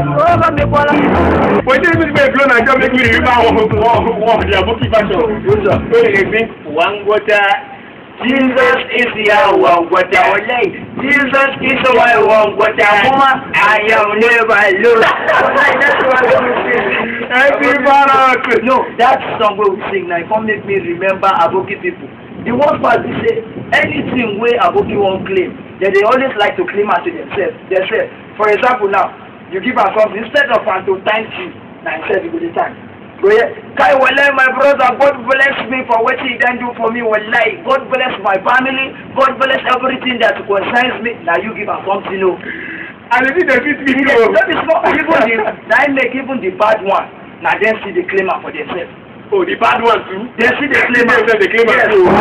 When you make me blow, I just make me remember what the Aboki fashion. One water. Jesus is the one water. Jesus is the one water. I am never alone. No, that song we sing now. It can't make me remember Aboki people. The worst part is say anything where Aboki won't claim, they always like to claim it to themselves. For example, now you give us something instead of to thank you, now instead you go to thank. Go ahead. Kai wallahi, my brother, God bless me for what he done do for me. Wallahi, God bless my family. God bless everything that concerns me. Now you give us something, you know. And it is a bit video. That is not even I make even the bad one. Now then see the claimer for themselves. Oh, the bad one too? They see the claimer. The claimer too.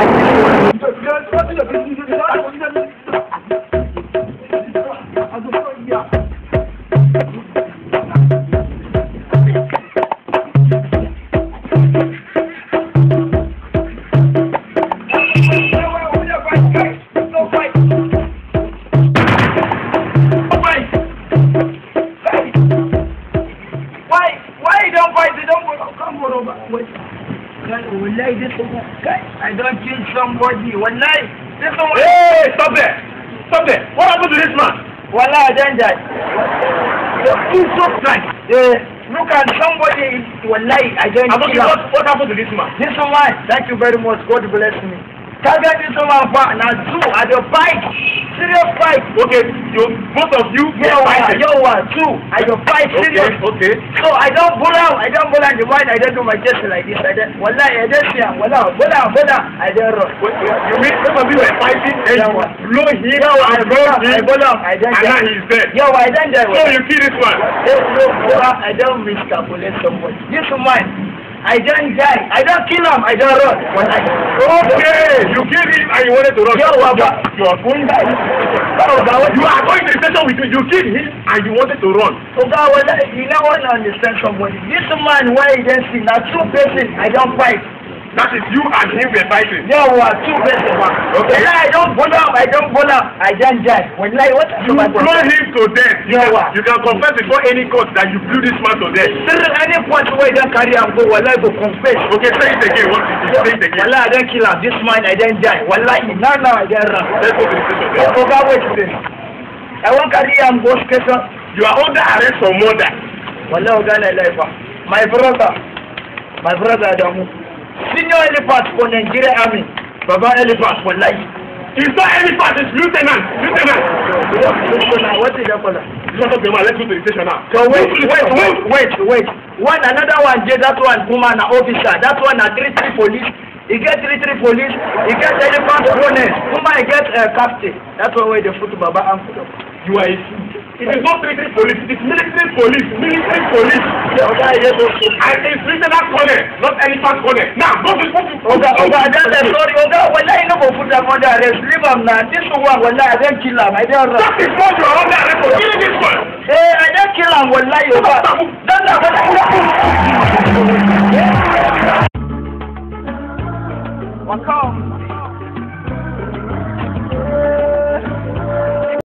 I don't kill somebody. Wallahi, this one. Hey, stop there! Stop there! What happened to this man? Wallahi, I don't die. You're so kind. Look at somebody. Wallahi, I don't kill him. What happened to this man? This one. Thank you very much. God bless me. Target this one back now. Two at the fight. Serious fight. Okay, both of you. Two at the fight. Serious. Okay. So I don't pull out. The mind. I don't do my chest like this. Wallahi, I don't see him. Wallahi. I don't run. You mean both of you were fighting and you blow him and blow him and now he's dead. Yo, I don't die. So you kill this one? No, I don't miscalculate somebody. This one. I don't die. I don't kill him. I don't run. Okay, you killed him and you wanted to run. Yo, you are going to You are going to the station with me. You killed him and you wanted to run. Okay, you never want to understand somebody. This man, why he didn't see? Now two persons, I don't fight. That is you and him were fighting. No, two persons. Okay. I don't pull up. I don't die. When what? You blow him to death. You can confess before any court that you blew this man to death. Any point where you don't carry him go, wallahi go confess. Okay, say it again. What did you say it again? Wallahi, I don't kill him. This man, I don't die. Wallahi, now I don't run. Let's go to the station. Okay, wait a minute. I won't carry him go station. You are under arrest for murder. Wallahi, my brother, Adamu. Senior elephant for Nigeria Army. Baba elephant for life. It's not elephant, it's lieutenant. What is that for? Let's go to the station now. So wait. Another one, that one, woman, officer. That one, 3 police. He get 3 police. He get elephant bonus. Woman, he get captain. That's why the foot Baba and you are a it is not military police, it is military police. And it's lieutenant colonel, not elephant colonel. Now, go to sorry, wallahi, no go put them under arrest. Leave him now. This one, wallahi, I don't kill him. I don't run. That is what you are under arrest for. Kill this one. I don't kill him, wallahi.